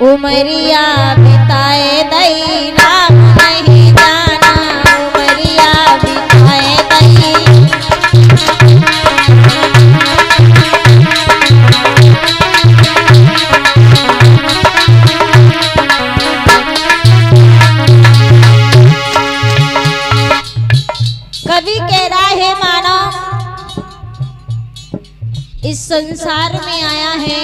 उमरिया बिताए दई राम नहीं जाना, उमरिया बिताए दई। कवि कह रहा है मानव इस संसार में आया है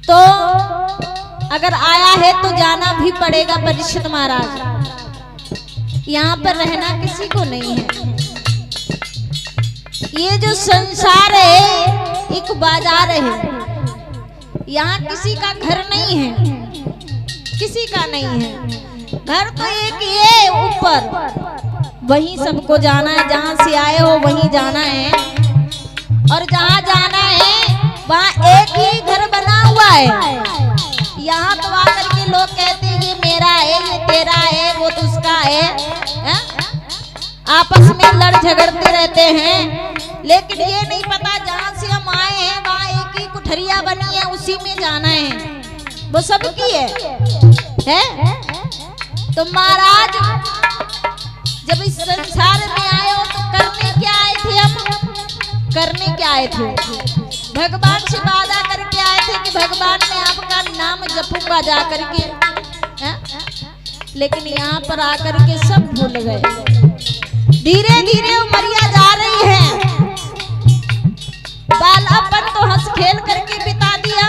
तो अगर आया है तो जाना भी पड़ेगा। परीक्षित महाराज, यहाँ पर रहना किसी को नहीं है। ये जो संसार है एक बाजार है, यहाँ किसी का घर नहीं है, किसी का नहीं है। घर तो एक ये ऊपर, वहीं सबको जाना है। जहाँ से आए हो वहीं जाना है, और जहाँ जाना है वहाँ एक ही घर बना हुआ है। यहाँ तो आकर के लोग कहते हैं ये मेरा है, ये तेरा है, वो तो उसका है, आपस में लड़ झगड़ते रहते हैं। लेकिन ये नहीं पता जहाँ से हम आए हैं वहाँ एक ही कुठरिया बनी है, उसी में जाना है, वो सबकी है? तो महाराज जब इस संसार में आए हो तो करने क्या आए थे? हम करने क्या आए थे? भगवान से वादा करके आए थे कि भगवान मैं आपका नाम जपूंगा जा करके, लेकिन यहाँ पर आकर के सब भूल गए। धीरे धीरे उमरिया जा रही है, बालापन तो हंस खेल करके बिता दिया,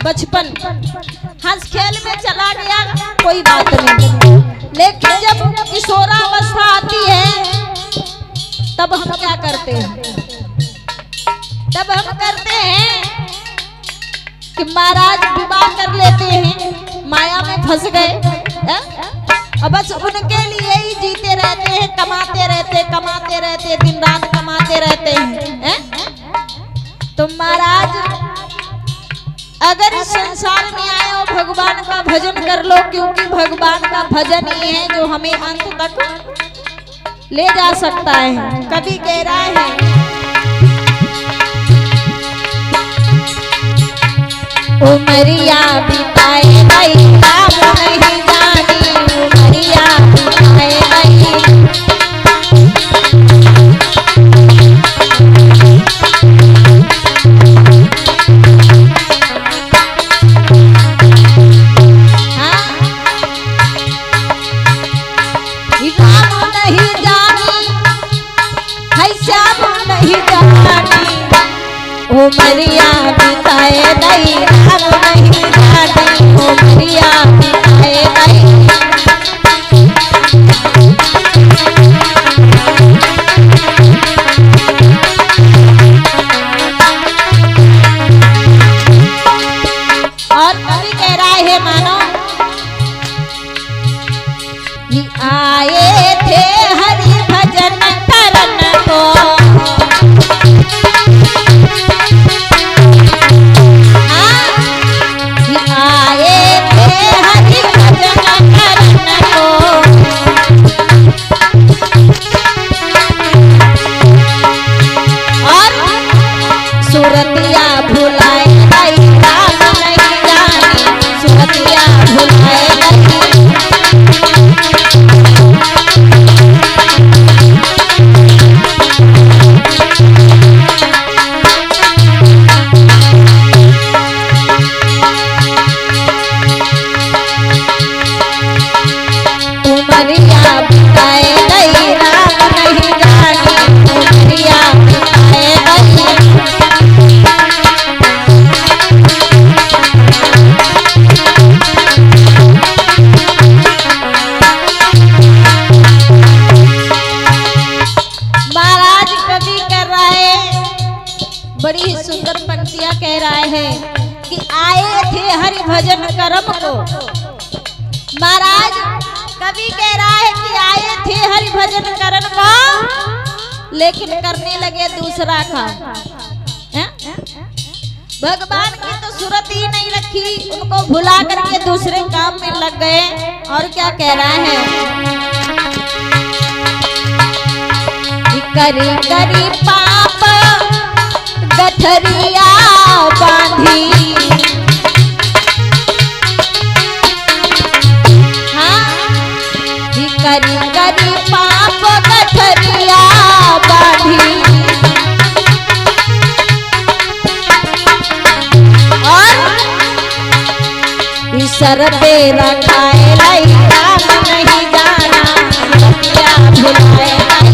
बचपन हंस खेल में चला गया, कोई बात नहीं। लेकिन जब किशोरावस्था आती है तब हम क्या करते हैं? तब हम करते हैं कि महाराज विवाह कर लेते हैं, माया में फंस गए, और बस उनके लिए ही जीते रहते हैं, कमाते रहते दिन रात कमाते रहते हैं। तो महाराज अगर इस संसार में आए हो भगवान का भजन कर लो, क्योंकि भगवान का भजन ही है जो हमें अंत तक ले जा सकता है। कवि कह रहा है उमरिया बिताए दई राम नहीं जानी, उमरिया बिताए दई। राम नहीं जानी है, श्याम नहीं जानी, उमरिया बिताए दई राम नहीं जानी, उमरिया बिताए दई। और कवि कह रहा है मानो आए थे हरि भजन करन को, सुरतिया भुलाए दई राम नहीं जानी, सुरतिया भुलाए दई। उमरिया बिताए दई राम नहीं जानी, उमरिया बिताए दई। महाराज कवि कर रहा है, बड़ी ही सुंदर पंक्तियां कह रहा है कि आए थे हरि भजन करम को। महाराज कवि कह रहा है कि आए थे हरि भजन करम को, लेकिन करने लगे दूसरा काम। भगवान की तो सूरत ही नहीं रखी, उनको भुला करके दूसरे काम में लग गए। और क्या कह रहा है? करी करी पाप गठरिया बांधी सर पे रखाए लाई राम नहीं जाना रतिया भुलाए लाई।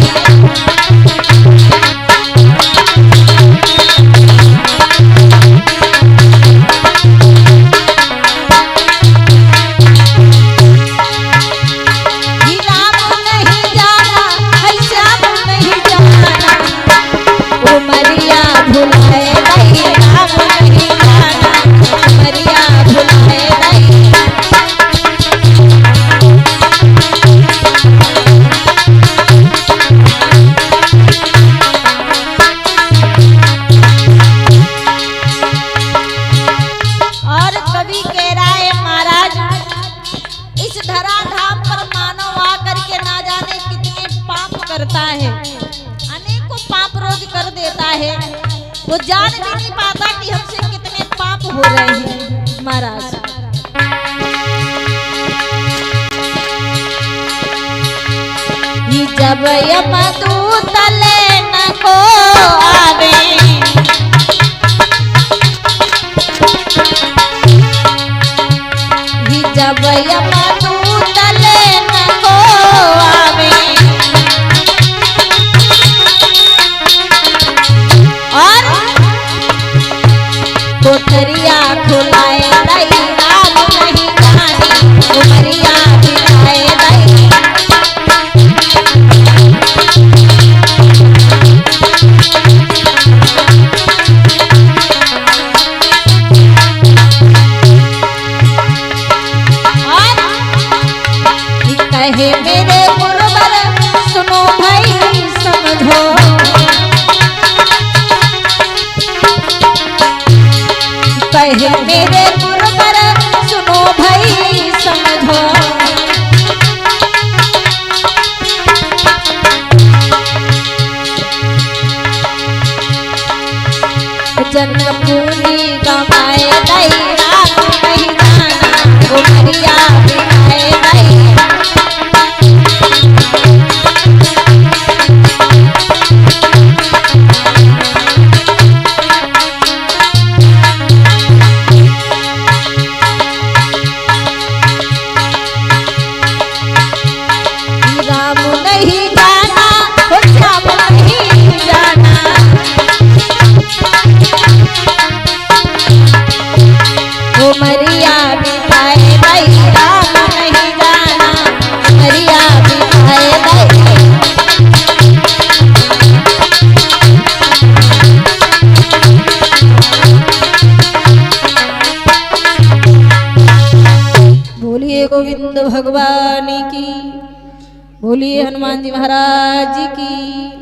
करता है, अनेकों पाप रोज कर देता है, वो जान भी नहीं पाता कि हमसे कितने पाप हो रहे हैं महाराज। जब यमदूत लेने को आवे जब यमदूत लेने को आवे कोठरिया खुलाए लाई राम नहीं जानी उमरिया बिताए लाई। कहे मेरे गुरुवर सुनो भाई समझो कहे मेरे गुरुवर सुनो भाई समझो जन्म पूरी कमाए लाई राम नहीं जाना उमरिया बिताए लाई। उमरिया बिताए लाई राम नहीं जाना उमरिया बिताए लाई। बोलिए गोविंद भगवान की, बोलिए हनुमान जी महाराज की।